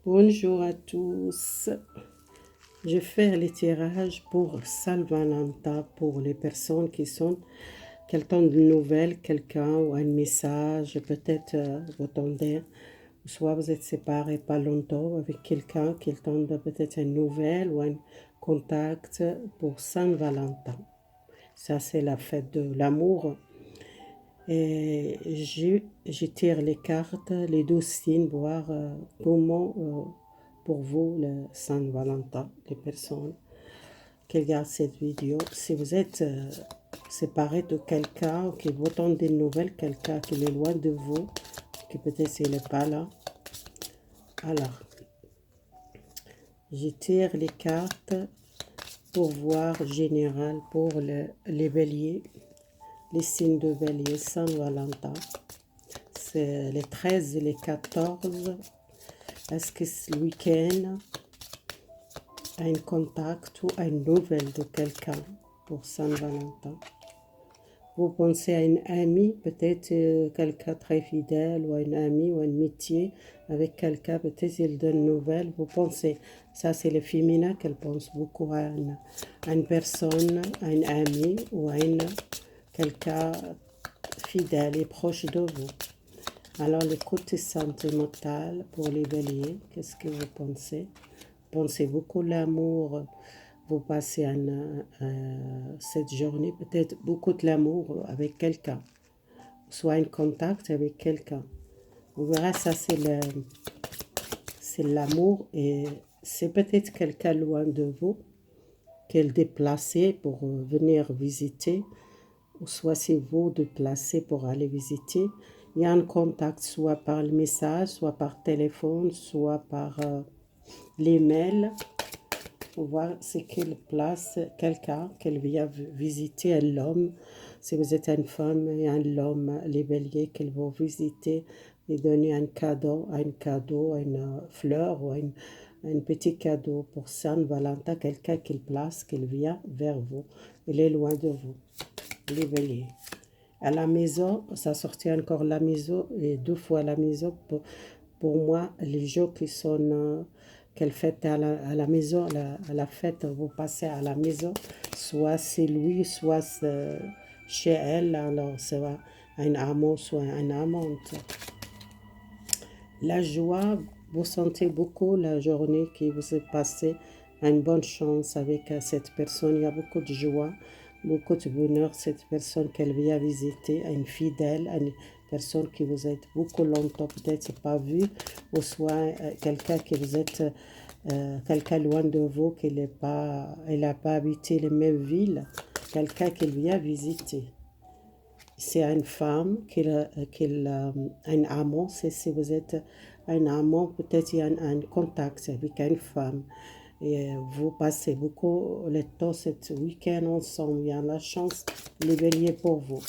Bonjour à tous. Je fais les tirages pour Saint-Valentin pour les personnes qui attendent une nouvelle, quelqu'un ou un message. Peut-être vous attendez, soit vous êtes séparés pas longtemps avec quelqu'un qui attend peut-être une nouvelle ou un contact pour Saint-Valentin. Ça, c'est la fête de l'amour. Et je tire les cartes, les 12 signes, voir comment pour vous le Saint-Valentin, les personnes qui regardent cette vidéo. Si vous êtes séparé de quelqu'un, qui vous tente des nouvelles, quelqu'un qui est loin de vous, qui peut-être il n'est pas là. Alors, je tire les cartes pour voir général pour les béliers, les signes de bélier, Saint-Valentin. C'est les 13 et les 14. Est-ce que ce week-end, un contact ou une nouvelle de quelqu'un pour Saint-Valentin? Vous pensez à une amie, peut-être quelqu'un très fidèle, ou un ami ou un métier avec quelqu'un, peut-être il donne une nouvelle. Vous pensez, ça c'est le féminin qu'elle pense beaucoup à une personne, à une amie ou à quelqu'un fidèle et proche de vous. Alors, le côté sentimental pour les béliers, qu'est-ce que vous pensez? Pensez beaucoup à l'amour. Vous passez cette journée, peut-être beaucoup de l'amour avec quelqu'un, soit un contact avec quelqu'un. Vous verrez, ça c'est l'amour et c'est peut-être quelqu'un loin de vous qu'elle déplacé pour venir visiter, ou soit c'est vous déplacé pour aller visiter. Il y a un contact soit par le message, soit par téléphone, soit par l'email. Pour voir c'est quelle place quelqu'un qu'elle vient visiter, un homme. Si vous êtes une femme et un homme, les béliers qu'elle va visiter et donner un cadeau, une fleur ou un petit cadeau pour Saint-Valentin, quelqu'un qu'elle place, qu'elle vient vers vous. Elle est loin de vous, les béliers. À la maison, ça sortit encore la maison et 2 fois la maison. Pour moi, les jours qui sont qu'elle fête à la maison, à la fête, vous passez à la maison, soit c'est lui, soit c'est chez elle, alors c'est un amant, soit une amante. La joie, vous sentez beaucoup la journée qui vous est passée, une bonne chance avec cette personne, il y a beaucoup de joie, beaucoup de bonheur, cette personne qu'elle vient visiter, une fidèle, une personne qui vous êtes beaucoup longtemps peut-être pas vu, ou soit quelqu'un qui vous êtes, quelqu'un loin de vous, qui n'a pas habité les mêmes villes, quelqu'un qui vient visiter. C'est une femme, un amant, si vous êtes un amant, peut-être il y a un contact avec une femme. Et vous passez beaucoup le temps, cet week-end ensemble. Il y a la chance, les béliers pour vous.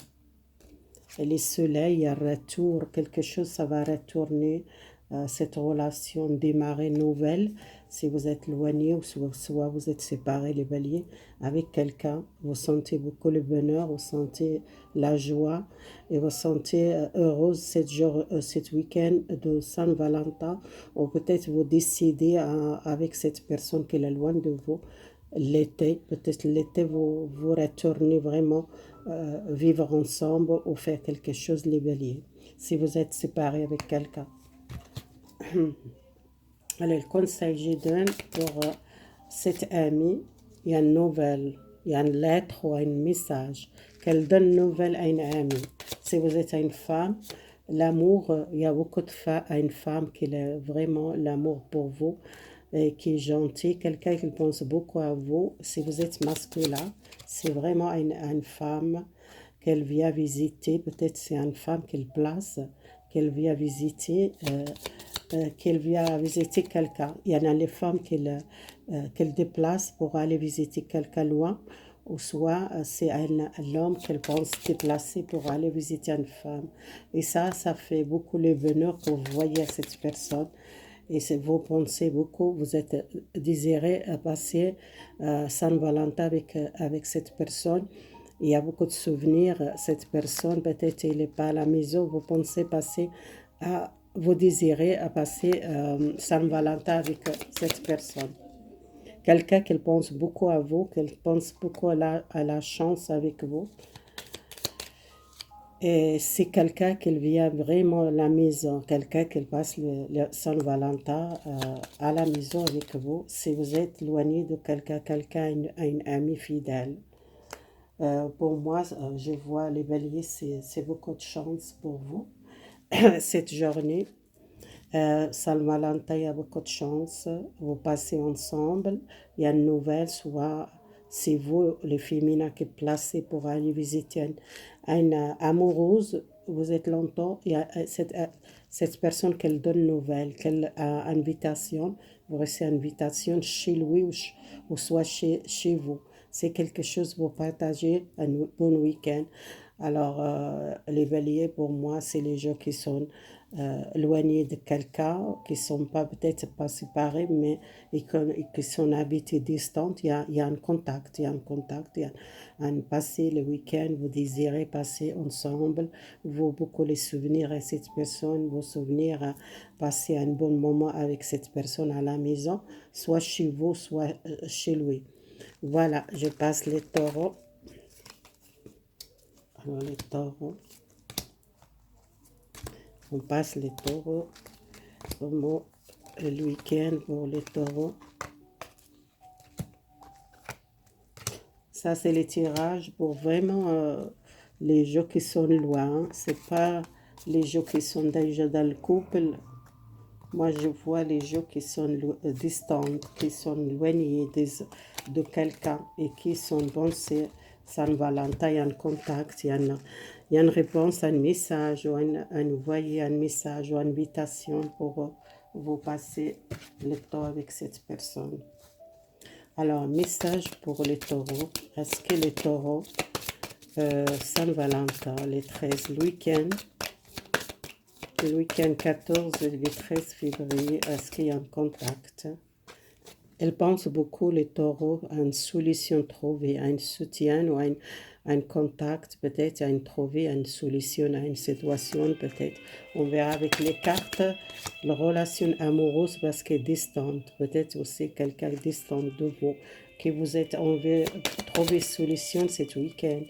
Et les soleils, il y a retour, quelque chose, ça va retourner, cette relation démarrer nouvelle. Si vous êtes éloigné ou soit vous êtes séparés, les béliers, avec quelqu'un, vous sentez beaucoup le bonheur, vous sentez la joie et vous sentez heureuse cet week-end de Saint-Valentin, ou peut-être vous décidez avec cette personne qui est loin de vous, l'été, peut-être l'été vous retournez vraiment vivre ensemble ou faire quelque chose, les béliers, si vous êtes séparés avec quelqu'un. Alors, le conseil que je donne pour cette amie, il y a une nouvelle, il y a une lettre ou un message, qu'elle donne une nouvelle à une amie. Si vous êtes une femme, l'amour, il y a beaucoup de une femme qui a vraiment l'amour pour vous, et qui est gentil, quelqu'un qui pense beaucoup à vous. Si vous êtes masculin, c'est vraiment une femme qu'elle vient visiter, peut-être c'est une femme qu'elle place, qu'elle vient visiter, qu'elle vient visiter quelqu'un. Il y en a les femmes qu'elle déplace pour aller visiter quelqu'un loin, ou soit c'est l'homme qu'elle pense déplacer pour aller visiter une femme. Et ça fait beaucoup le bonheur que vous voyez cette personne. Et vous pensez beaucoup, vous êtes désiré passer Saint-Valentin avec cette personne. Il y a beaucoup de souvenirs. Cette personne, peut-être, elle n'est pas à la maison. Vous pensez passer vous désirez passer Saint-Valentin avec cette personne. Quelqu'un qui pense beaucoup à vous, qui pense beaucoup à la chance avec vous. Et c'est quelqu'un qui vient vraiment à la maison, quelqu'un qui passe le Saint-Valentin à la maison avec vous. Si vous êtes éloigné de quelqu'un, a une amie fidèle. Pour moi, je vois les béliers, c'est beaucoup de chance pour vous cette journée. Saint-Valentin, il y a beaucoup de chance. Vous passez ensemble. Il y a une nouvelle, soit c'est vous, les féminins, qui placez pour aller visiter une amoureuse. Vous êtes longtemps. Il y a cette personne qui donne une nouvelle, quelle invitation. Vous recevez une invitation chez lui ou soit chez vous. C'est quelque chose pour partager un bon week-end. Alors, les béliers, pour moi, c'est les gens qui sont éloignés de quelqu'un, qui ne sont pas peut-être pas séparés, mais qui sont habités distants. Il y a un contact, il y a un contact, il y a un passé le week-end, vous désirez passer ensemble, vous beaucoup les souvenirs à cette personne, vos souvenirs à passer un bon moment avec cette personne à la maison, soit chez vous, soit chez lui. Voilà, je passe les taureaux. Alors, les taureaux. On passe les taureaux. Comment le week-end pour les taureaux. Ça, c'est les tirages pour vraiment les gens qui sont loin. C'est pas les gens qui sont déjà dans le couple. Moi, je vois les gens qui sont distants, qui sont éloignés de quelqu'un et qui sont bons. C'est Saint-Valentin, il y a un contact, il y a une réponse à un message, ou envoyer un message ou une invitation pour vous passer le temps avec cette personne. Alors, message pour les taureaux. Est-ce que les taureaux, Saint-Valentin, les 13, le week-end 14 et le 13 février, est-ce qu'il y a un contact? Elle pense beaucoup, les taureaux, à une solution trouvée, à un soutien ou à un contact, peut-être à une trouver, à une solution, à une situation, peut-être. On verra avec les cartes, la relation amoureuse parce qu'elle est distante, peut-être aussi quelqu'un distant de vous, que vous êtes, on veut trouver solution cet week-end.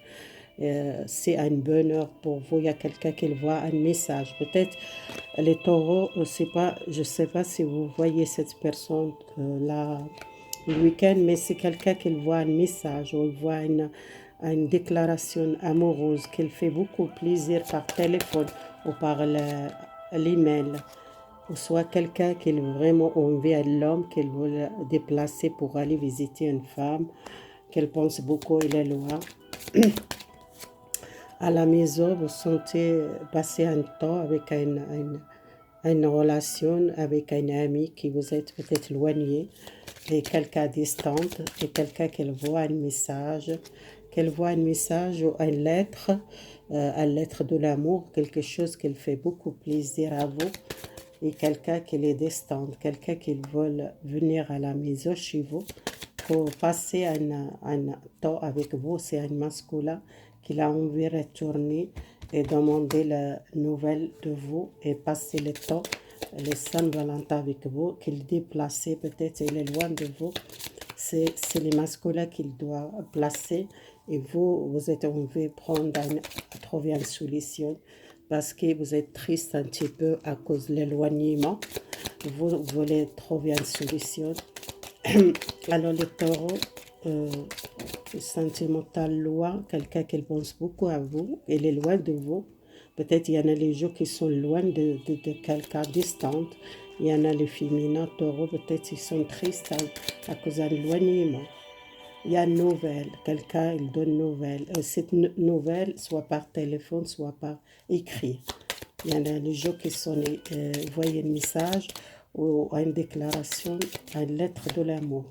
C'est un bonheur pour vous. Il y a quelqu'un qui voit un message. Peut-être les taureaux, je ne sais pas si vous voyez cette personne là le week-end, mais c'est quelqu'un qui voit un message ou il voit une déclaration amoureuse qui fait beaucoup plaisir par téléphone ou par l'email. Ou soit quelqu'un qui est vraiment envie à l'homme, qu'il veut déplacer pour aller visiter une femme, qu'elle pense beaucoup, il est loin. À la maison, vous sentez passer un temps avec une relation avec un ami qui vous êtes peut-être éloigné, et quelqu'un distant, et quelqu'un qui voit un message, ou une lettre de l'amour, quelque chose qui fait beaucoup plaisir à vous, et quelqu'un qui est distant, quelqu'un qui veut venir à la maison chez vous pour passer un temps avec vous. C'est un masculin qui a envie de retourner et demander la nouvelle de vous et passer le temps, les Saint-Valentin avec vous, qu'il déplace, peut-être il est loin de vous. C'est les masculins qu'il doit placer et vous êtes envie de trouver une solution parce que vous êtes triste un petit peu à cause de l'éloignement. Vous voulez trouver une solution. Alors les taureaux, sentimental loin, quelqu'un qui pense beaucoup à vous, il est loin de vous. Peut-être il y en a les gens qui sont loin de quelqu'un distant. Il y en a les féminins taureaux, peut-être ils sont tristes à cause d'un éloignement. Il y a une nouvelle, quelqu'un il donne une nouvelle. Cette nouvelle, soit par téléphone, soit par écrit. Il y en a les gens qui sont voyez un message ou une déclaration, une lettre de l'amour.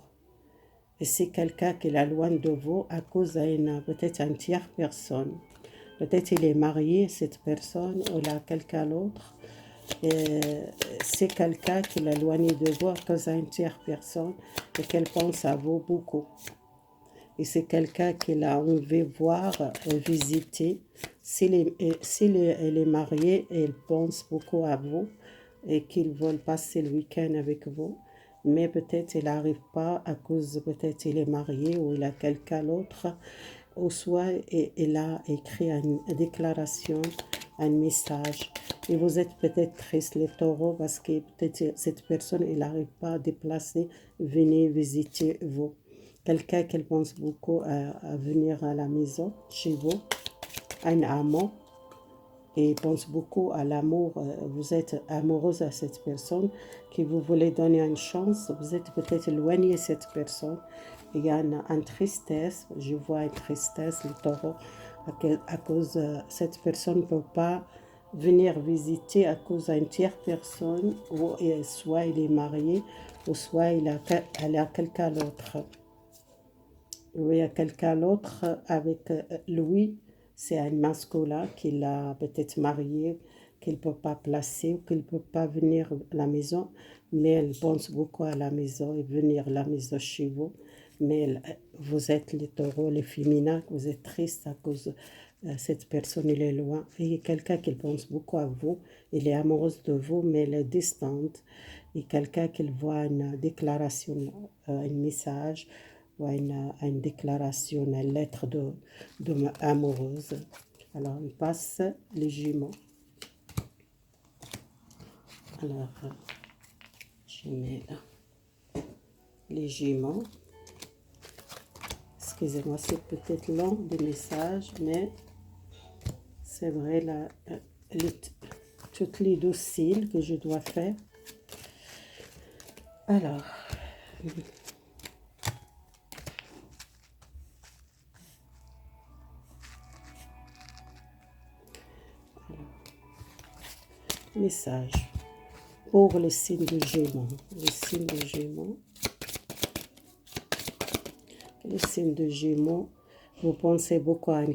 Et c'est quelqu'un qui est loin de vous à cause d'une peut-être une tierce personne. Peut-être il est marié, cette personne, ou il a quelqu'un d'autre. C'est quelqu'un qui est éloigné de vous à cause d'une tierce personne et qu'elle pense à vous beaucoup. Et c'est quelqu'un qui a envie de voir, visiter. S'il est marié, il pense beaucoup à vous. et qu'ils veulent passer le week-end avec vous. Mais peut-être il n'arrive pas à cause, peut-être il est marié ou il a quelqu'un d'autre, ou soit il a écrit une déclaration, un message. Et vous êtes peut-être triste, les taureaux, parce que peut-être cette personne, il n'arrive pas à déplacer, venir visiter vous. Quelqu'un qui pense beaucoup à venir à la maison, chez vous, un amant, et pense beaucoup à l'amour. Vous êtes amoureuse à cette personne, qui vous voulez donner une chance. Vous êtes peut-être éloigné de cette personne. Il y a une tristesse, je vois une tristesse, le taureau, à cause de cette personne ne peut pas venir visiter à cause d'une tierce personne, ou soit il est marié, ou soit elle a quelqu'un d'autre. Oui, il y a quelqu'un d'autre avec lui, c'est un masculin qu'il a peut-être marié, qu'il ne peut pas placer ou qu'il ne peut pas venir à la maison, mais elle pense beaucoup à la maison et venir à la maison chez vous. Mais vous êtes les taureaux, les féminins, vous êtes tristes à cause de cette personne, elle est loin. Et il y a quelqu'un qui pense beaucoup à vous, il est amoureuse de vous, mais elle est distante. Et quelqu'un qui voit une déclaration, un message, ou une déclaration, une lettre de amoureuse. Alors, on passe les jumeaux. Alors, je mets là les jumeaux. Excusez-moi, c'est peut-être long de message, mais c'est vrai, là, toutes les 12 signes que je dois faire. Alors, message pour le signe de Gémeaux. Le signe de Gémeaux. Le signe de Gémeaux, vous pensez beaucoup à un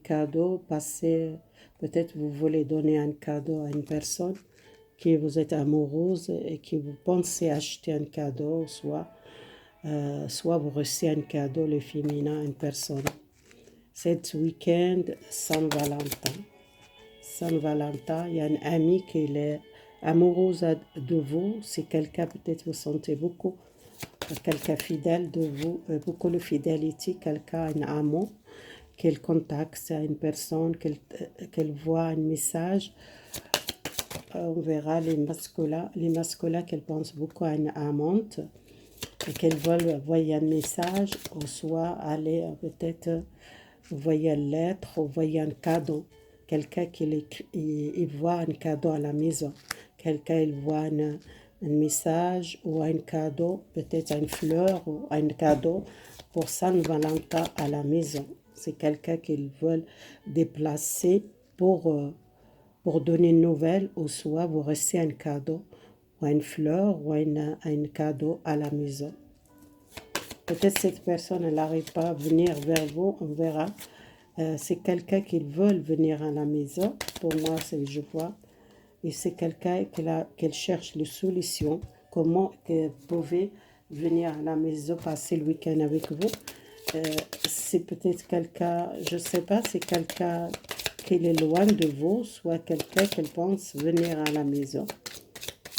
cadeau passé. Peut-être vous voulez donner un cadeau à une personne qui vous êtes amoureuse et qui vous pensez acheter un cadeau, soit vous recevez un cadeau, le féminin, à une personne. Cet week-end, Saint-Valentin. Saint-Valentin, il y a un ami qui est amoureuse de vous. C'est quelqu'un, peut-être vous sentez beaucoup, quelqu'un fidèle de vous, beaucoup de fidélité, quelqu'un, un amant, qu'elle contacte, c'est une personne, qu'elle voit un message. On verra les masculins qu'elle pense beaucoup à une amante, et qu'elles veulent envoyer un message, ou soit aller peut-être envoyer une lettre, envoyer un cadeau. Quelqu'un il voit un cadeau à la maison. Quelqu'un il voit un message ou un cadeau, peut-être une fleur ou un cadeau pour Saint-Valentin à la maison. C'est quelqu'un qu'ils veulent déplacer pour donner une nouvelle, ou soit vous recevez un cadeau, ou une fleur, ou un cadeau à la maison. Peut-être cette personne n'arrive pas à venir vers vous, on verra. C'est quelqu'un qui veut venir à la maison. Pour moi, je vois. Et c'est quelqu'un qui cherche les solutions. Comment vous pouvez venir à la maison, passer le week-end avec vous. C'est peut-être quelqu'un, je ne sais pas, c'est quelqu'un qui est loin de vous, soit quelqu'un qui pense venir à la maison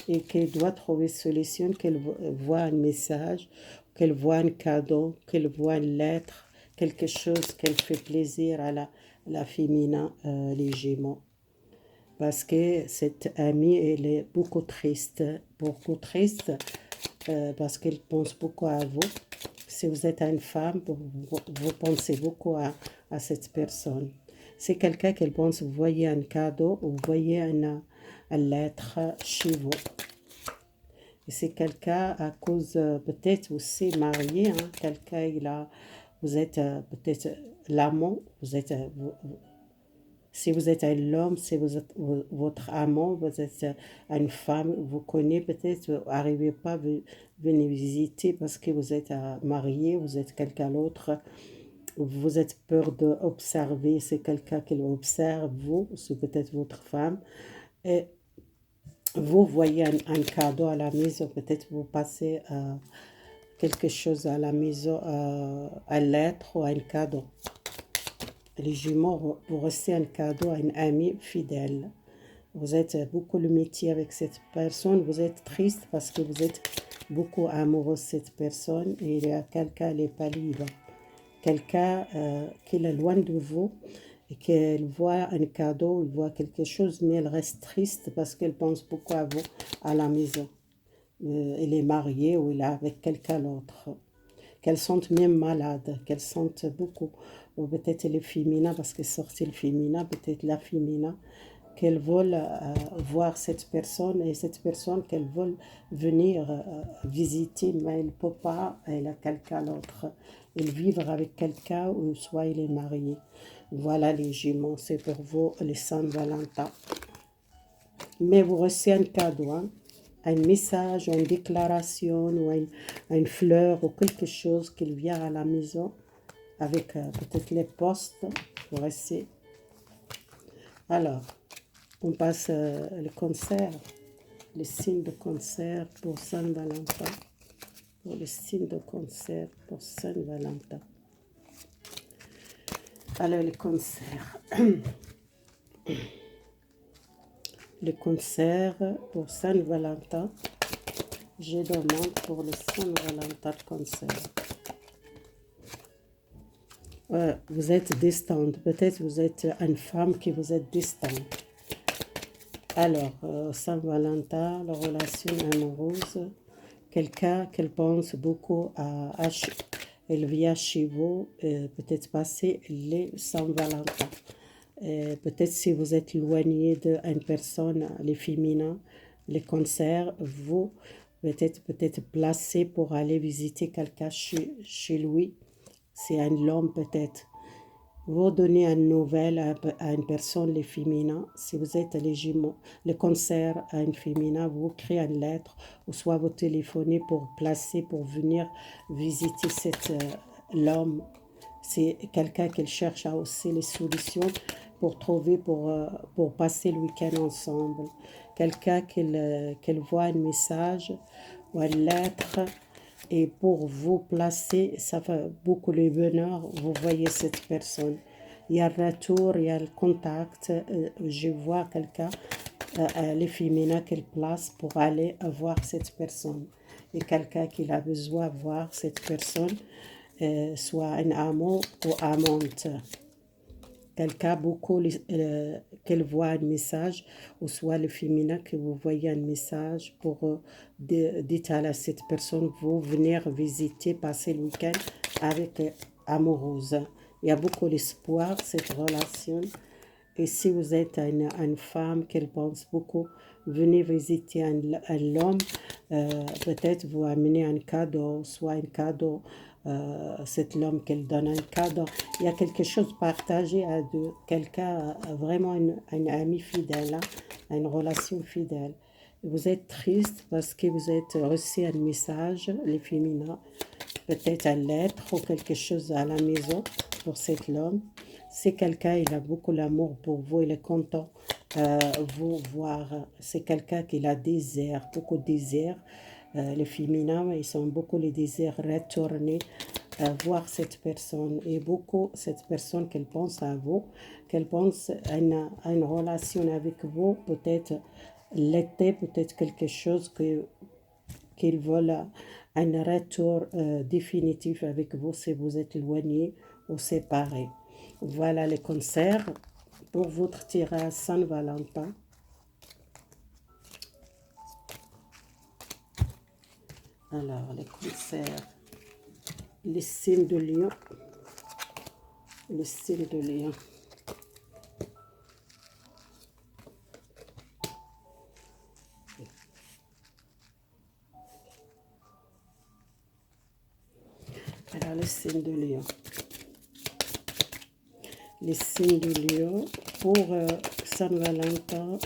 et qui doit trouver solution, qu'elle voit un message, qu'elle voit un cadeau, qu'elle voit une lettre, quelque chose qu'elle fait plaisir à la féminin, les Gémeaux. Parce que cette amie, elle est beaucoup triste, parce qu'elle pense beaucoup à vous. Si vous êtes une femme, vous pensez beaucoup à cette personne. C'est quelqu'un qui pense, vous voyez un cadeau, ou vous voyez une lettre chez vous. Et c'est quelqu'un à cause, peut-être aussi marié, hein, quelqu'un, vous êtes peut-être l'amant, si vous êtes un homme, si vous êtes votre amant, vous êtes une femme, vous connaissez peut-être, vous n'arrivez pas à venir visiter parce que vous êtes marié, vous êtes quelqu'un d'autre, vous êtes peur d'observer, c'est quelqu'un qui observe vous, c'est peut-être votre femme, et vous voyez un cadeau à la maison, peut-être vous passez quelque chose à la maison, une lettre ou un cadeau. Les jumeaux, vous recevez un cadeau à une amie fidèle. Vous êtes beaucoup l'amitié avec cette personne. Vous êtes triste parce que vous êtes beaucoup amoureux de cette personne. Et il y a quelqu'un qui n'est pas libre. Quelqu'un qui est loin de vous et qu'elle voit un cadeau, elle voit quelque chose, mais elle reste triste parce qu'elle pense beaucoup à vous à la maison. Elle est mariée ou elle est avec quelqu'un d'autre. Qu'elle sente même malade, qu'elle sente beaucoup. Ou peut-être elle est féminin parce qu'elle sortit le féminin, peut-être la féminin, qu'elle veut voir cette personne et cette personne qu'elle veut venir visiter, mais elle ne peut pas, elle a quelqu'un d'autre. Elle vivre avec quelqu'un ou soit elle est mariée. Voilà les Gémeaux, c'est pour vous les Saint-Valentin. Mais vous recevez un cadeau, hein? Un message, une déclaration ou une fleur ou quelque chose qui vient à la maison avec peut-être les postes. Vous recevez. Alors, on passe le concert, le signe de concert pour Saint-Valentin. Pour le signe de concert pour Saint-Valentin. Alors, le concert. Le concert pour Saint-Valentin. Je demande pour le Saint-Valentin concert. Vous êtes distante. Peut-être vous êtes une femme qui vous êtes distante. Alors, Saint-Valentin, la relation amoureuse, quelqu'un qu'elle pense beaucoup elle vient chez vous, peut-être passer les Saint-Valentin. Peut-être si vous êtes éloigné d'une personne, les féminins, les concerts, vous peut-être placé pour aller visiter quelqu'un chez lui. C'est un homme peut-être. Vous donnez une nouvelle à une personne, les féminins. Si vous êtes les Gémeaux, le concert à une féminin, vous créez une lettre ou soit vous téléphonez pour placer, pour venir visiter l'homme. C'est quelqu'un qui cherche à aussi les solutions pour trouver, pour passer le week-end ensemble. Quelqu'un qu'elle voit un message ou une lettre et pour vous placer, ça fait beaucoup le bonheur, vous voyez cette personne. Il y a le retour, il y a le contact, je vois quelqu'un, les féminins qu'elle place pour aller voir cette personne. Et quelqu'un qui a besoin de voir cette personne, soit un amant ou amante. Quelqu'un beaucoup qu'elle voit un message, ou soit le féminin que vous voyez un message pour dites à cette personne, vous venir visiter, passer le week-end avec amoureuse. Il y a beaucoup d'espoir, cette relation. Et si vous êtes une femme qu'elle pense beaucoup, venez visiter un homme, peut-être vous amenez un cadeau, soit un cadeau, cet homme qu'elle donne un cadeau. Il y a quelque chose partagé à deux, quelqu'un, vraiment un ami fidèle, hein, une relation fidèle. Vous êtes triste parce que vous êtes reçu un message, les féminins, peut-être une lettre ou quelque chose à la maison pour cet homme. C'est quelqu'un, il a beaucoup d'amour pour vous, il est content vous voir. C'est quelqu'un qui a désir, beaucoup de désir. Les féminins, ils ont beaucoup les désirs retourner voir cette personne. Et beaucoup, cette personne qu'elle pense à vous, qu'elle pense à une relation avec vous, peut-être l'été, peut-être quelque chose qu'ils veulent un retour définitif avec vous si vous êtes éloigné ou séparés. Voilà les concerts pour votre tirage Saint-Valentin. Alors, les concerts, les signes de lion, les signes de lion. Alors, les signes de lion. Les signes de lion pour Saint-Valentin,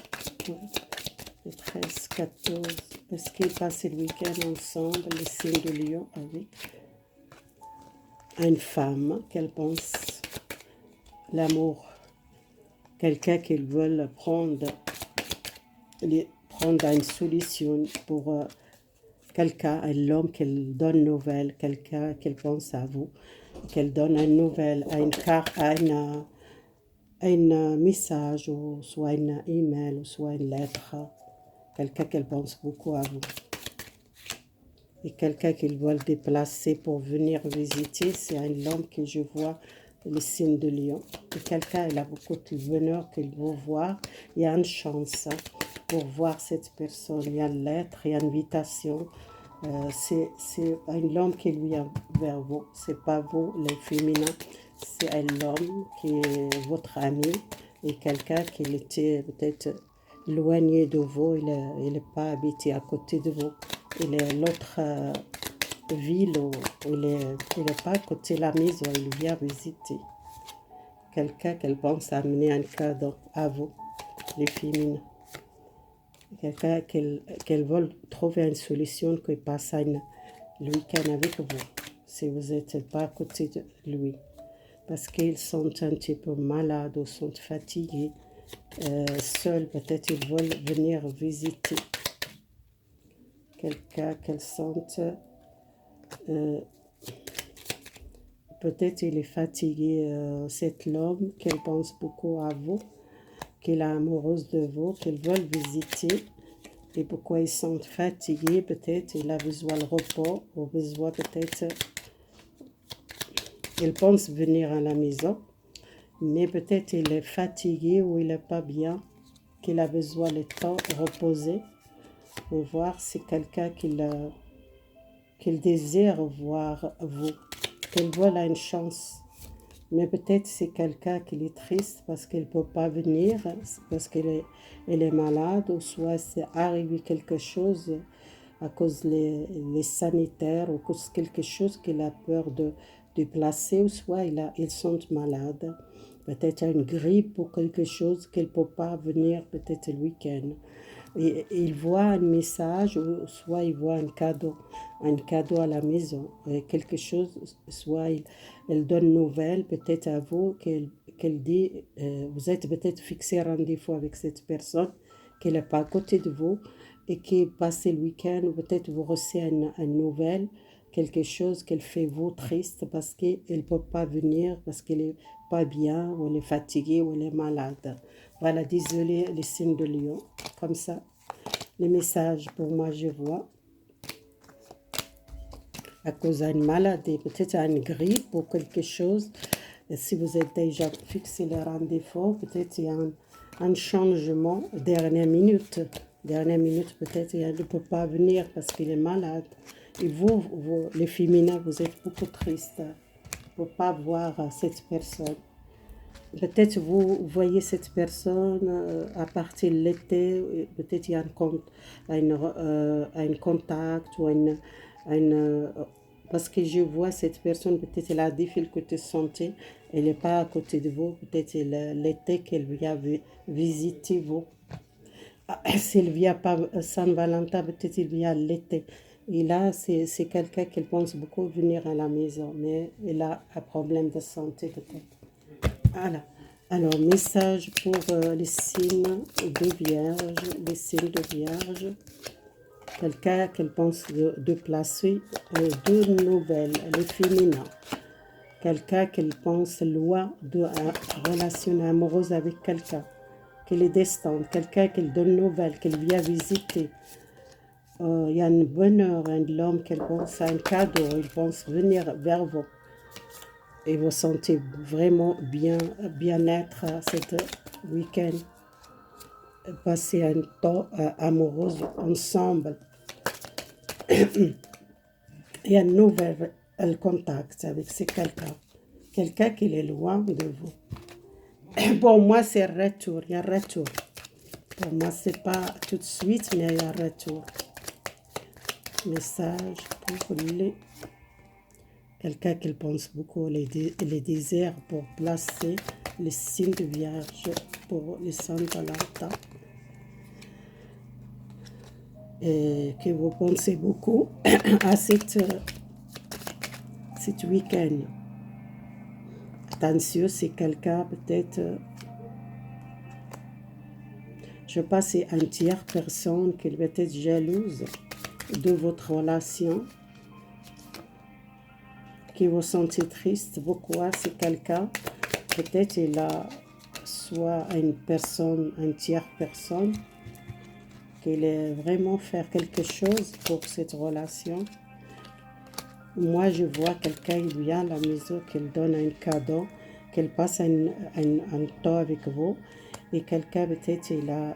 le 13, 14, parce qu'ils passent le week-end ensemble, les signes de lion avec une femme qu'elle pense l'amour, quelqu'un qu'ils veulent prendre une solution pour quelqu'un, un homme qu'elle donne nouvelle, quelqu'un qu'elle pense à vous, qu'elle donne une nouvelle, un message, ou soit un email, ou soit une lettre. Quelqu'un qui pense beaucoup à vous. Et quelqu'un qui veut le déplacer pour venir visiter, c'est un homme que je vois, le signe de Lion. Et quelqu'un, il a beaucoup de bonheur qu'il veut voir. Il y a une chance pour voir cette personne. Il y a une lettre, il y a une invitation. C'est un homme qui lui est vers vous. C'est pas vous, les féminins. C'est un homme qui est votre ami et quelqu'un qui était peut-être éloigné de vous. Il n'est pas habité à côté de vous. Il est l'autre ville où il est pas à côté de la maison. Il vient visiter. Quelqu'un qu'elle pense amener un cadeau à vous, les féminins. Quelqu'un qu'elle veut trouver une solution qui passe le week-end avec vous, si vous n'êtes pas à côté de lui. Parce qu'ils sont un petit peu malades ou sont fatigués, seuls, peut-être ils veulent venir visiter. Quelqu'un qu'elle sente, peut-être il est fatigué, cet homme, qu'elle pense beaucoup à vous, qu'elle est amoureuse de vous, qu'elle veut visiter. Et pourquoi ils sont fatigués, peut-être il a besoin de repos, ou besoin peut-être, il pense venir à la maison, mais peut-être il est fatigué ou il n'est pas bien, qu'il a besoin de temps reposer, pour voir si quelqu'un qu'il désire voir vous, qu'il veut une chance. Mais peut-être c'est quelqu'un qui est triste parce qu'il ne peut pas venir, parce qu'elle est malade, ou soit c'est arrivé quelque chose à cause les sanitaires, ou à cause quelque chose qu'il a peur de placer, ou soit ils sont malades. Peut-être une grippe ou quelque chose qu'il ne peut pas venir peut-être le week-end. Et il voit un message, ou soit il voit un cadeau à la maison, quelque chose, soit elle donne une nouvelle peut-être à vous, qu'elle dit, vous êtes peut-être fixé rendez-vous avec cette personne, qu'elle n'est pas à côté de vous, et qui passe le week-end, ou peut-être vous recevez une nouvelle, quelque chose qu'elle fait vous triste, parce qu'elle ne peut pas venir, parce qu'elle n'est pas bien, ou elle est fatiguée, ou elle est malade. Voilà, désolé, les signes de Lion, comme ça. Les messages, pour moi, je vois, à cause d'une maladie, peut-être une grippe ou quelque chose. Et si vous êtes déjà fixé le rendez-vous, peut-être il y a un changement, dernière minute, peut-être il ne peut pas venir parce qu'il est malade. Et vous, les féminins, vous êtes beaucoup tristes pour ne pas voir cette personne. Peut-être vous voyez cette personne à partir de l'été, peut-être il y a un contact ou parce que je vois cette personne, peut-être elle a des difficultés de santé, elle n'est pas à côté de vous, peut-être l'été qu'elle vient visiter vous. S'il vient pas Saint-Valentin, peut-être il vient l'été. Et là, c'est quelqu'un qui pense beaucoup venir à la maison, mais il a un problème de santé peut-être. Voilà. Alors, message pour les signes de Vierge, les signes de Vierge. Quelqu'un qui pense de placer deux nouvelles, les féminins. Quelqu'un qui pense loin de relation amoureuse avec quelqu'un, qu'il est destin, quelqu'un qui donne nouvelles, qu'il vient visiter. Il y a une bonheur, l'homme qui pense à un cadeau, il pense venir vers vous. Et vous sentez vraiment bien-être cet week-end. Passer un temps amoureux ensemble. Il y a un nouvel contact avec quelqu'un. Quelqu'un qui est loin de vous. Pour moi, c'est retour. Il y a un retour. Pour moi, ce n'est pas tout de suite, mais il y a un retour. Message pour les... Quelqu'un qui pense beaucoup les désirs pour placer les signes de Vierge pour les Saint-Valentin. Et que vous pensez beaucoup à cet week-end. Attention, c'est quelqu'un peut-être, je ne sais pas, c'est une tierce personne qui peut être jalouse de votre relation, qui vous sentez triste. Pourquoi? C'est quelqu'un, peut-être il a soit une personne, une tierce personne, qu'elle est vraiment faire quelque chose pour cette relation. Moi, je vois quelqu'un, il vient à la maison, qu'elle donne un cadeau, qu'elle passe un temps avec vous, et quelqu'un, peut-être, il a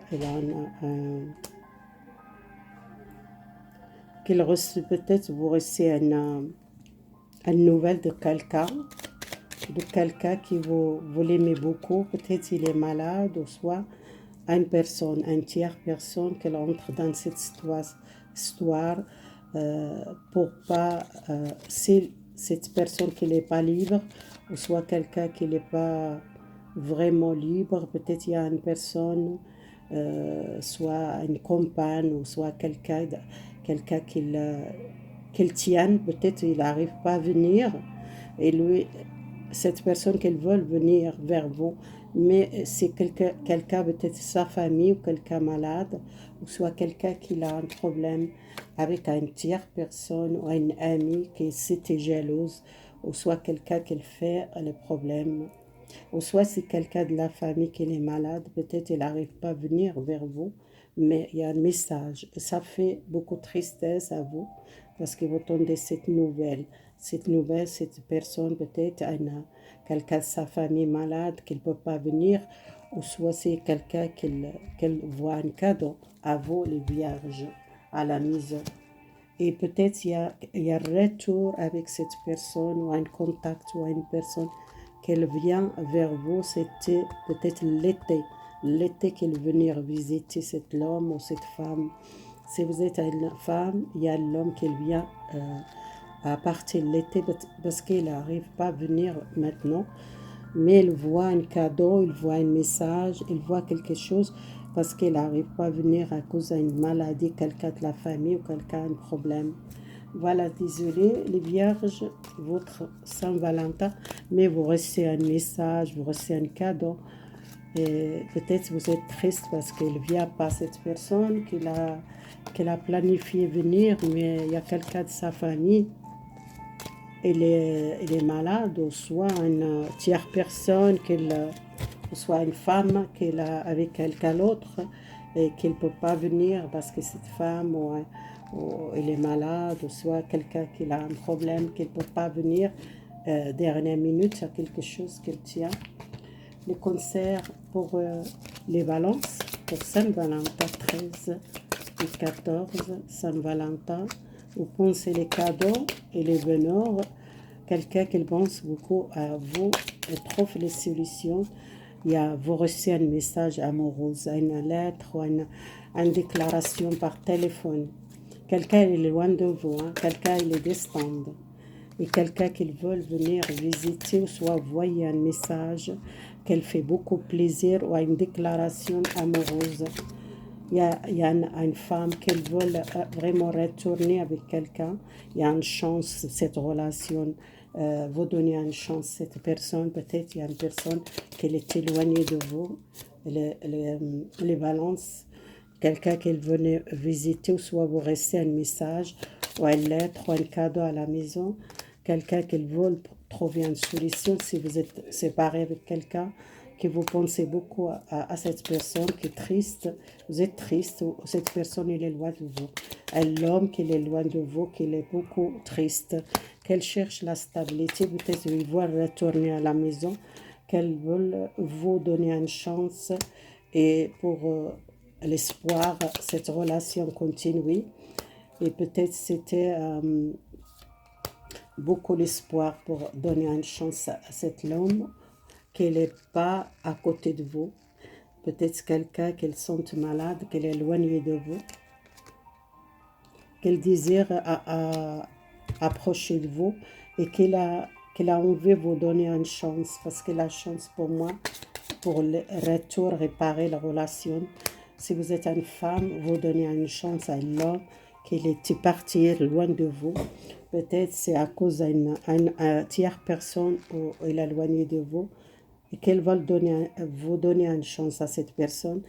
qu'il reçoit, peut-être, vous recevez une nouvelle de quelqu'un qui vous l'aimez beaucoup, peut-être il est malade, ou soit une personne, une tierce personne qu'elle entre dans cette histoire pour pas, si cette personne qui n'est pas libre, ou soit quelqu'un qui n'est pas vraiment libre, peut-être il y a une personne, soit une compagne, ou soit quelqu'un qu'il tienne, peut-être il n'arrive pas à venir, et lui, cette personne qu'elle veut venir vers vous, mais c'est quelqu'un peut-être sa famille ou quelqu'un malade, ou soit quelqu'un qui a un problème avec une tierce personne ou une amie qui était jalouse, ou soit quelqu'un qui fait le problème, ou soit c'est quelqu'un de la famille qui est malade, peut-être il n'arrive pas à venir vers vous, mais il y a un message. Ça fait beaucoup de tristesse à vous, parce que vous entendez cette nouvelle. Cette nouvelle, cette personne peut-être a quelqu'un de sa famille malade qui ne peut pas venir, ou soit c'est quelqu'un qu'elle voit un cadeau à vous, les vierges, à la maison. Et peut-être il y a un retour avec cette personne, ou un contact, ou une personne qu'elle vient vers vous. C'était peut-être l'été qu'elle venir visiter cet homme ou cette femme. Si vous êtes une femme, il y a l'homme qui vient à partir de l'été, parce qu'il n'arrive pas à venir maintenant, mais il voit un cadeau, il voit un message, il voit quelque chose, parce qu'il n'arrive pas à venir à cause d'une maladie, quelqu'un de la famille ou quelqu'un a un problème. Voilà, désolé les vierges, votre Saint-Valentin, mais vous recevez un message, vous recevez un cadeau. Et peut-être vous êtes triste parce qu'il ne vient pas, cette personne qu'il a planifié venir, mais il y a quelqu'un de sa famille, il est malade, ou soit une tierce personne, ou soit une femme qu'elle a avec quelqu'un d'autre, et qu'il ne peut pas venir parce que cette femme, ou elle est malade, ou soit quelqu'un qui a un problème, qu'il ne peut pas venir. Dernière minute, il y a quelque chose qu'elle tient. Les concerts pour les balances, pour Saint-Valentin 13 et 14, Saint-Valentin, vous pensez les cadeaux et les bonheurs, quelqu'un qui pense beaucoup à vous et trouve les solutions. Vous recevez un message amoureux, une lettre ou une déclaration par téléphone. Quelqu'un est loin de vous, hein? Quelqu'un il est distant. Et quelqu'un qui veut venir visiter, ou soit envoyer un message qu'elle fait beaucoup plaisir, ou une déclaration amoureuse. Il y a une femme qui veut vraiment retourner avec quelqu'un. Il y a une chance, cette relation, vous donner une chance, cette personne, peut-être il y a une personne qui est éloignée de vous. Les balances, quelqu'un qui venait visiter, ou soit vous restez un message, ou une lettre, ou un cadeau à la maison. Quelqu'un qui veut trouver une solution, si vous êtes séparé avec quelqu'un, que vous pensez beaucoup à cette personne qui est triste, vous êtes triste, ou cette personne il est loin de vous. L'homme qui est loin de vous, qui est beaucoup triste, qu'elle cherche la stabilité, peut-être il veut retourner à la maison, qu'elle veut vous donner une chance, et pour l'espoir, cette relation continue. Et peut-être c'était beaucoup l'espoir pour donner une chance à cet homme, qu'elle n'est pas à côté de vous. Peut-être quelqu'un qu'elle sente malade, qu'elle est éloignée de vous, qu'elle désire approcher de vous, et qu'elle a envie de vous donner une chance, parce que la chance pour moi, pour le retour, réparer la relation. Si vous êtes une femme, vous donnez une chance à l'homme qu'il était parti loin de vous. Peut-être c'est à cause d'une tierce personne où il est éloigné de vous, et qu'elle va vous donner une chance à cette personne.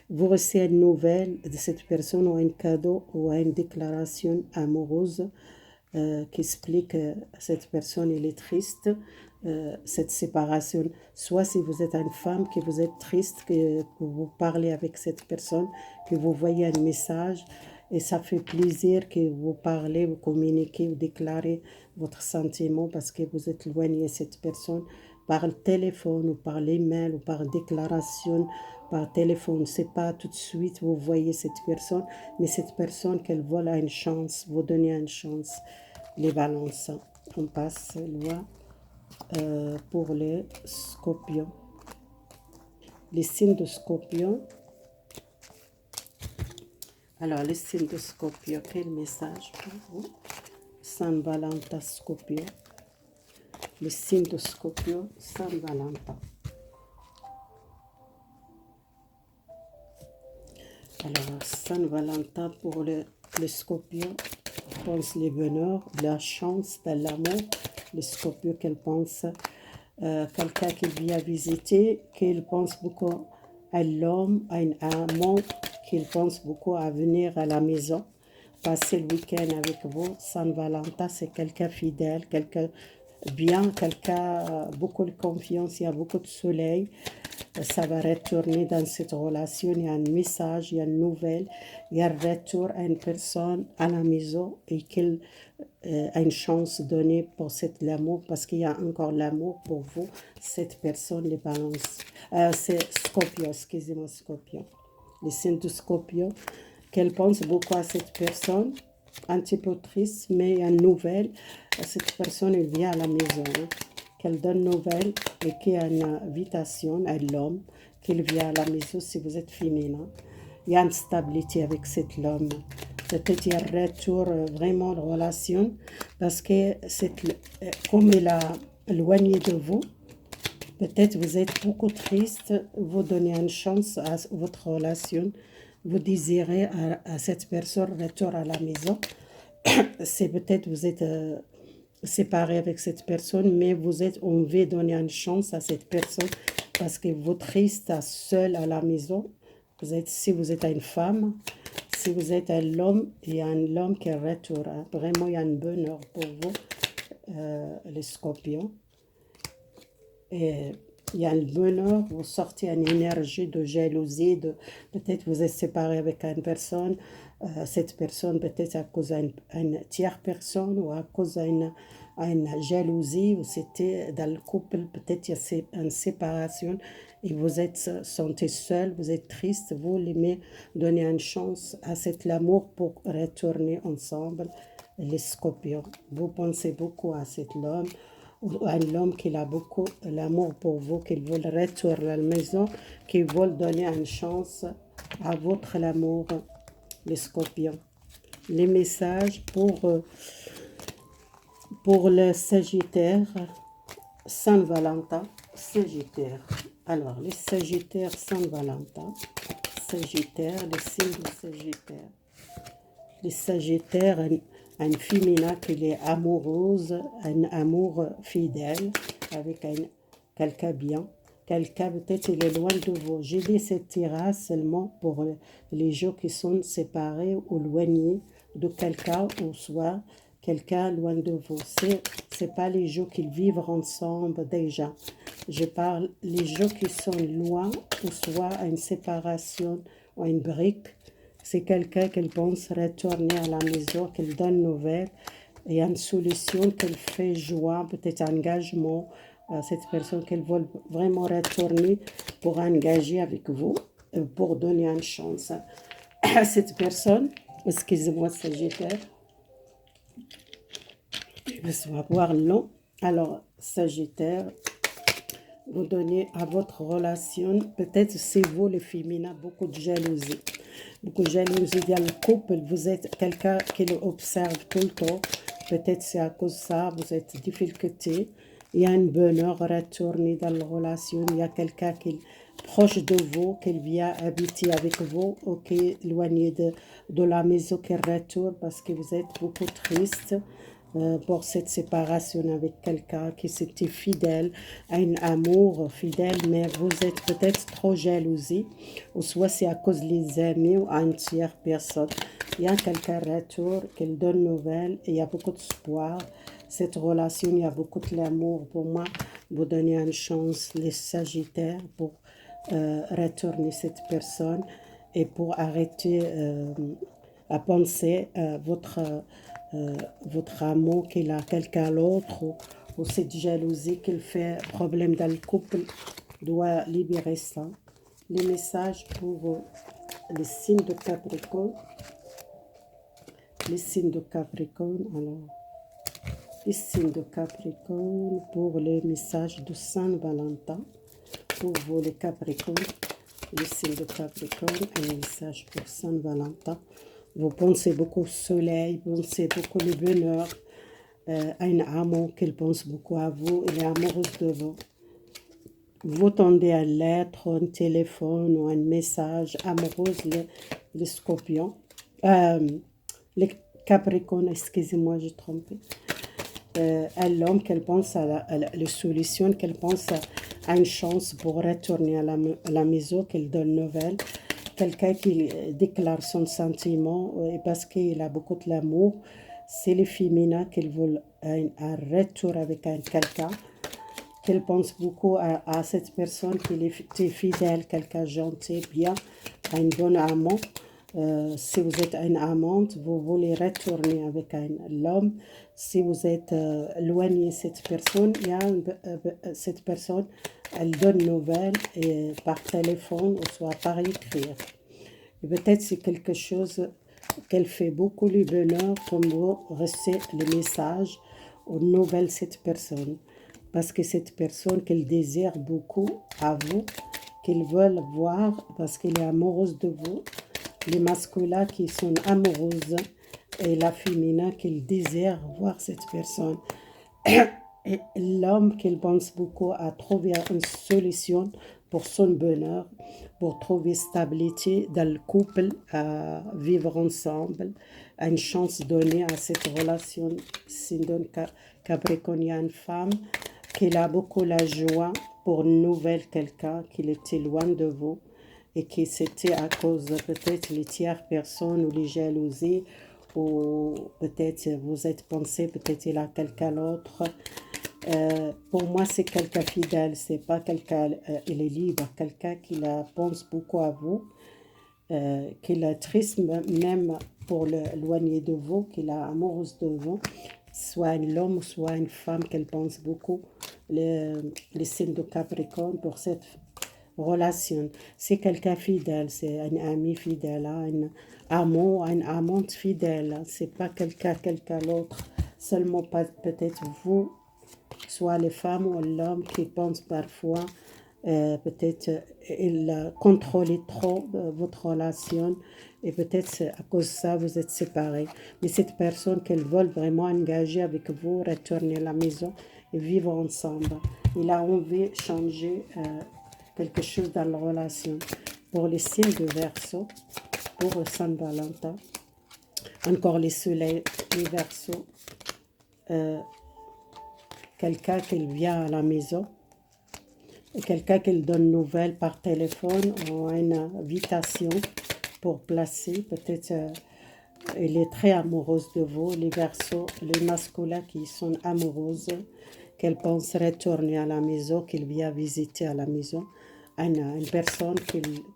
Vous recevez une nouvelle de cette personne, ou un cadeau, ou une déclaration amoureuse, qui explique que cette personne elle est triste, cette séparation. Soit si vous êtes une femme, que vous êtes triste, que vous parlez avec cette personne, que vous voyez un message, et ça fait plaisir que vous parlez, vous communiquez, vous déclarez votre sentiment parce que vous êtes éloigné de cette personne par le téléphone ou par l'email ou par déclaration par téléphone. C'est pas tout de suite vous voyez cette personne, mais cette personne qu'elle vole a une chance, vous donnez une chance. Les balances. On passe loi pour les scorpions. Les signes de scorpion. Alors, les signes de Scorpion, quel message pour vous? San Valentin Scorpion. Les signes de Scorpion, San Valentin. Alors, San Valentin pour le Scorpion, pense les bonheurs, la chance, de l'amour. Le Scorpion qu'elle pense, quelqu'un qui vient visiter, qu'il pense beaucoup à l'homme, à un amant, qu'il pense beaucoup à venir à la maison, passer le week-end avec vous. San Valentin, c'est quelqu'un fidèle, quelqu'un bien, quelqu'un beaucoup de confiance, il y a beaucoup de soleil. Ça va retourner dans cette relation, il y a un message, il y a une nouvelle, il y a un retour à une personne à la maison et qu'elle a une chance donnée pour cet l'amour parce qu'il y a encore l'amour pour vous, cette personne, les balances. C'est Scorpion, excusez-moi, Scorpion. Les signes de Scorpion, qu'elle pense beaucoup à cette personne, un petit peu triste, mais il y a une nouvelle. Cette personne, elle vient à la maison, hein, qu'elle donne nouvelle et qu'il y a une invitation à l'homme, qu'il vient à la maison si vous êtes féminin. Il y a une stabilité avec cet homme. Peut-être il y a un retour vraiment de relation parce que comme il a éloigné de vous, peut-être vous êtes beaucoup triste, vous donnez une chance à votre relation, vous désirez à cette personne retour à la maison. C'est peut-être vous êtes séparé avec cette personne, mais on veut donner une chance à cette personne parce que vous triste seul à la maison. Si vous êtes une femme, si vous êtes un homme, il y a un homme qui retourne. Hein. Vraiment, il y a un bonheur pour vous, les scorpions. Et il y a un bonheur, vous sortez une énergie de jalousie, peut-être vous êtes séparé avec une personne, cette personne peut-être à cause d'une tierce personne ou à cause d'une jalousie, ou c'était dans le couple, peut-être il y a une séparation et vous êtes sentez seul, vous êtes triste, vous l'aimez donner une chance à cet amour pour retourner ensemble, les scorpions. Vous pensez beaucoup à cet homme, ou à l'homme qui a beaucoup l'amour pour vous, qu'il veut retourner à la maison, qu'il veut donner une chance à votre amour, les scorpions. Les messages pour le Sagittaire, Saint-Valentin, Sagittaire. Alors, les Sagittaires, Saint-Valentin, Sagittaire, les signes de Sagittaire. Les Sagittaires, un féminin qui est amoureuse, un amour fidèle avec quelqu'un bien. Quelqu'un peut-être il est loin de vous. J'ai dit cette tirage seulement pour les gens qui sont séparés ou éloignés de quelqu'un ou soit quelqu'un loin de vous. C'est pas les gens qui vivent ensemble déjà. Je parle les gens qui sont loin ou soit à une séparation ou à une brique. C'est quelqu'un qui pense retourner à la maison, qu'elle donne nouvelle. Il y a une solution qu'elle fait joie, peut-être un engagement. Cette personne qu'elle veut vraiment retourner pour engager avec vous, pour donner une chance à cette personne. Excusez-moi, Sagittaire. Je vais voir long. Alors, Sagittaire, vous donnez à votre relation, peut-être c'est vous les féminins, beaucoup de jalousie. Beaucoup de jalousie dans le couple, vous êtes quelqu'un qui l'observe tout le temps. Peut-être c'est à cause de ça, vous êtes en difficulté. Il y a un bonheur retourné dans la relation. Il y a quelqu'un qui est proche de vous, qui vient habiter avec vous, ou qui est éloigné de la maison, qui retourne parce que vous êtes beaucoup triste. pour cette séparation avec quelqu'un qui s'était fidèle, un amour fidèle, mais vous êtes peut-être trop jalousie, ou soit c'est à cause des amis ou à une tierce personne. Il y a quelqu'un retour qui donne nouvelles et il y a beaucoup d'espoir. Cette relation, il y a beaucoup de l'amour. Pour moi, vous donnez une chance, les Sagittaires, pour retourner cette personne et pour arrêter à penser votre amour qu'il a quelqu'un d'autre ou cette jalousie qu'il fait problème dans le couple doit libérer ça. Les messages pour les signes de Capricorne. Les signes de Capricorne, alors, les signes de Capricorne pour les messages de Saint-Valentin. Pour vous les Capricornes, les signes de Capricorne, un message pour Saint-Valentin. Vous pensez beaucoup au soleil, vous pensez beaucoup au bonheur, à un amour qui pense beaucoup à vous, elle est amoureuse de vous. Vous tendez à lettre, un téléphone ou un message amoureuse, les scorpions. Les Capricornes, excusez-moi, j'ai trompé. À l'homme qu'elle pense à la solution, qu'elle pense à une chance pour retourner à la maison, qu'elle donne nouvelle. Quelqu'un qui déclare son sentiment parce qu'il a beaucoup de l'amour. C'est les féminins qui veulent un retour avec quelqu'un. Qu'elle pense beaucoup à cette personne qui est fidèle, quelqu'un gentil, bien, un bon amant. Si vous êtes une amante, vous voulez retourner avec l'homme. Si vous êtes éloigné de cette personne, cette personne, elle donne nouvelle par téléphone ou soit par écrire. Et peut-être c'est quelque chose qu'elle fait beaucoup le bonheur comme vous recevez le message aux nouvelles de cette personne. Parce que cette personne qu'elle désire beaucoup à vous, qu'elle veut voir parce qu'elle est amoureuse de vous. Les masculins qui sont amoureuses et la féminin qui désire voir cette personne. Et l'homme qui pense beaucoup à trouver une solution pour son bonheur, pour trouver stabilité dans le couple, à vivre ensemble, une chance donnée à cette relation. C'est donc Capricorne, femme, qui a beaucoup la joie pour une nouvelle quelqu'un qui était loin de vous et que c'était à cause peut-être les tierces personnes ou les jalousies ou peut-être vous êtes pensé, peut-être il a quelqu'un d'autre. Pour moi, c'est quelqu'un fidèle, c'est pas quelqu'un, il est libre, quelqu'un qui pense beaucoup à vous, qui est triste même pour l'éloigner de vous, qui est amoureuse de vous, soit un homme, soit une femme qu'elle pense beaucoup, les signes de Capricorne pour cette relation. C'est quelqu'un fidèle, c'est un ami fidèle, un amour, une amante fidèle. C'est pas quelqu'un d'autre, seulement peut-être vous, soit les femmes ou l'homme qui pense parfois peut-être il contrôle trop votre relation et peut-être à cause de ça vous êtes séparés. Mais cette personne qu'elle veut vraiment engager avec vous, retourner à la maison et vivre ensemble. Il a envie de changer quelque chose dans la relation. Pour les signes de Verseau, pour Saint-Valentin, encore les soleils, les Verseaux, quelqu'un qui vient à la maison, quelqu'un qui donne nouvelle par téléphone ou une invitation pour placer, peut-être elle est très amoureuse de vous, les Verseaux, les masculins qui sont amoureuses, qu'elle pense retourner à la maison, qu'elle vient visiter à la maison, une personne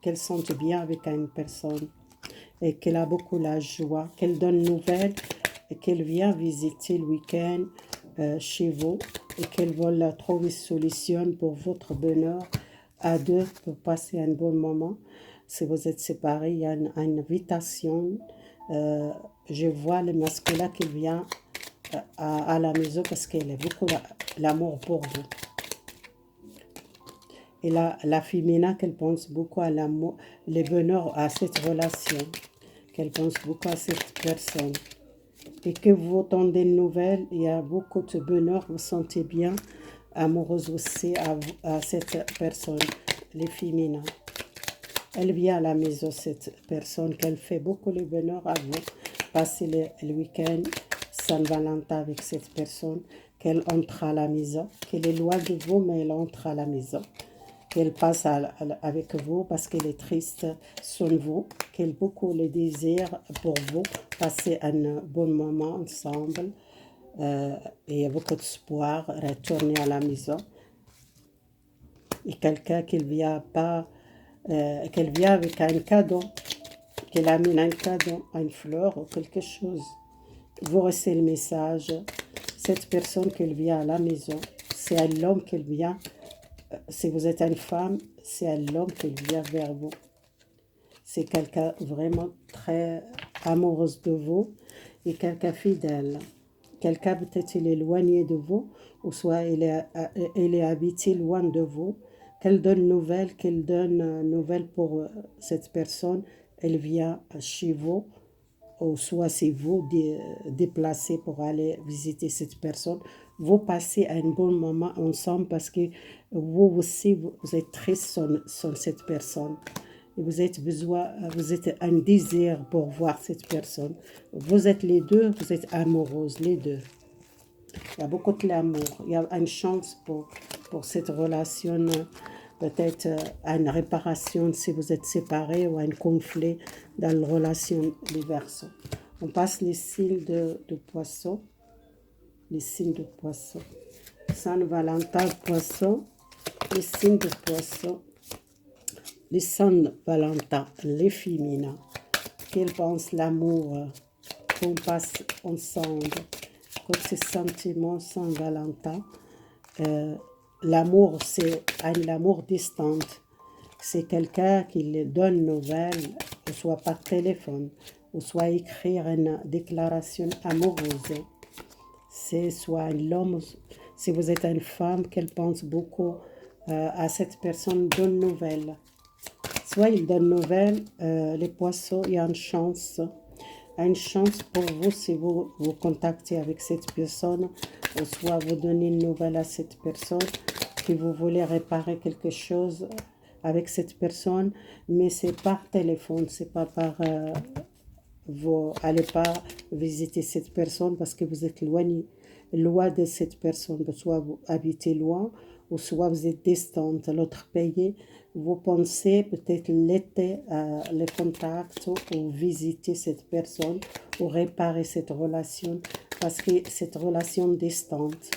qu'elle sente bien avec une personne et qu'elle a beaucoup la joie, qu'elle donne nouvelle et qu'elle vient visiter le week-end chez vous et qu'elle veut trouver une solution pour votre bonheur à deux pour passer un bon moment. Si vous êtes séparés, il y a une invitation. Je vois le masculin qui vient à la maison parce qu'elle a beaucoup l'amour pour vous. Et la féminin qu'elle pense beaucoup à l'amour, le bonheur à cette relation, qu'elle pense beaucoup à cette personne. Et que vous entendez une nouvelle, il y a beaucoup de bonheur, vous sentez bien amoureuse aussi à cette personne, les féminins. Elle vient à la maison, cette personne, qu'elle fait beaucoup de bonheur à vous, passer le week-end Saint-Valentin avec cette personne, qu'elle entre à la maison, qu'elle est loin de vous, mais elle entre à la maison. Qu'elle passe avec vous parce qu'elle est triste sans vous, qu'elle beaucoup le désire pour vous, passer un bon moment ensemble et beaucoup d'espoir, retourner à la maison. Et quelqu'un qui vient pas, qu'elle vient avec un cadeau, qu'elle amène un cadeau, une fleur ou quelque chose. Vous recevez le message, cette personne qui vient à la maison, c'est un homme qui vient. Si vous êtes une femme, c'est un homme qui vient vers vous. C'est quelqu'un vraiment très amoureux de vous et quelqu'un fidèle. Quelqu'un peut-être il est éloigné de vous, ou soit il est habité loin de vous. Qu'elle donne nouvelle pour cette personne. Elle vient chez vous, ou soit c'est vous déplacez pour aller visiter cette personne. Vous passez un bon moment ensemble parce que vous aussi, vous êtes triste sur cette personne. Et vous êtes un désir pour voir cette personne. Vous êtes les deux, vous êtes amoureuses, les deux. Il y a beaucoup de l'amour. Il y a une chance pour cette relation, peut-être une réparation si vous êtes séparés ou un conflit dans la relation des Verseaux. On passe les signes de poisson. Les signes de poisson. Saint-Valentin, poisson. Les signes de poisson. Les Saint-Valentin, les féminins. Qu'ils pensent l'amour qu'on passe ensemble. Côté sentiments Saint-Valentin, l'amour, c'est l'amour distant. C'est quelqu'un qui lui donne nouvelles, soit par téléphone, ou soit écrire une déclaration amoureuse. C'est soit l'homme, si vous êtes une femme, qu'elle pense beaucoup à cette personne, donne nouvelles. Soit il donne nouvelles, les poissons, il y a une chance pour vous si vous vous contactez avec cette personne, ou soit vous donnez une nouvelle à cette personne, que vous voulez réparer quelque chose avec cette personne, mais c'est par téléphone, c'est pas par... vous n'allez pas visiter cette personne parce que vous êtes loin de cette personne, soit vous habitez loin, ou soit vous êtes distante, l'autre pays. Vous pensez peut-être l'été les contacts ou visiter cette personne ou réparer cette relation parce que cette relation distante.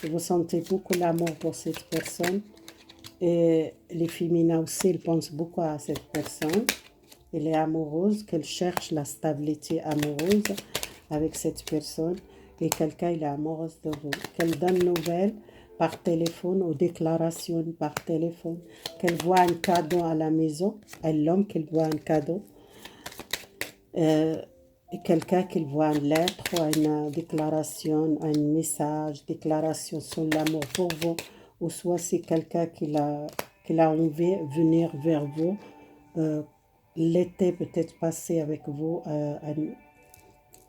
Et vous sentez beaucoup l'amour pour cette personne. Et les féminins aussi, ils pensent beaucoup à cette personne. Elle est amoureuse, qu'elle cherche la stabilité amoureuse avec cette personne. Et quelqu'un, il est amoureux de vous. Qu'elle donne nouvelles par téléphone ou déclaration par téléphone. Qu'elle voit un cadeau à la maison. Un homme qu'elle voit un cadeau. Et quelqu'un qui voit une lettre ou une déclaration, un message, déclaration sur l'amour pour vous. Ou soit c'est quelqu'un qui a envie de venir vers vous. L'été peut-être passer avec vous.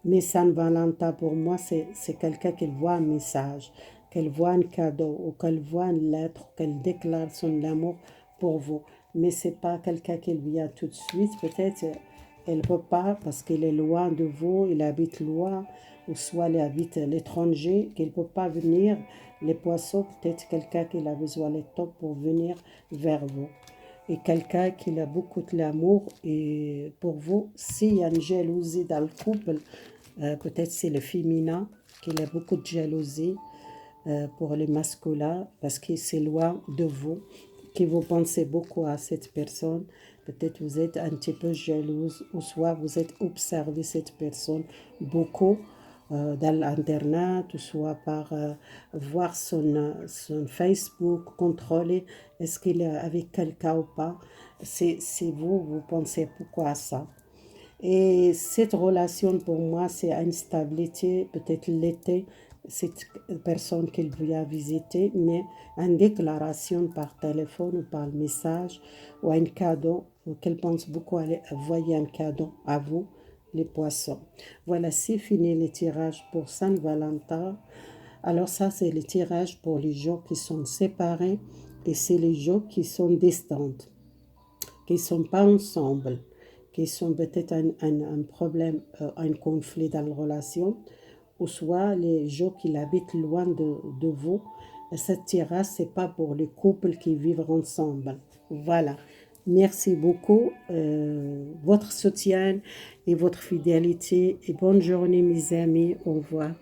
Mais Saint-Valentin, pour moi, c'est quelqu'un qui voit un message, qu'elle voit un cadeau, ou qu'elle voit une lettre, qu'elle déclare son amour pour vous. Mais c'est pas quelqu'un qui vient tout de suite. Peut-être elle ne peut pas parce qu'il est loin de vous, il habite loin, ou soit il habite à l'étranger, qu'il ne peut pas venir. Les poissons, peut-être quelqu'un qui a besoin de temps pour venir vers vous. Et quelqu'un qui a beaucoup de l'amour, et pour vous, s'il y a une jalousie dans le couple, peut-être c'est le féminin qui a beaucoup de jalousie pour les masculins parce que c'est loin de vous, que vous pensez beaucoup à cette personne. Peut-être vous êtes un petit peu jalouse ou soit vous êtes observé cette personne beaucoup dans l'internet, ou soit par voir son Facebook, contrôler est-ce qu'il est avec quelqu'un ou pas. C'est vous pensez pourquoi à ça. Et cette relation, pour moi, c'est une stabilité, peut-être l'été, cette personne qu'elle vient visiter, mais une déclaration par téléphone ou par message, ou un cadeau, ou qu'elle pense beaucoup à envoyer un cadeau à vous, les poissons. Voilà, c'est fini les tirages pour Saint-Valentin. Alors ça, c'est les tirages pour les gens qui sont séparés, et c'est les gens qui sont distants, qui ne sont pas ensemble, qui sont peut-être un problème, un conflit dans la relation, ou soit les gens qui habitent loin de vous. Cette terrasse, c'est pas pour les couples qui vivent ensemble. Voilà. Merci beaucoup, votre soutien et votre fidélité. Et bonne journée, mes amis. Au revoir.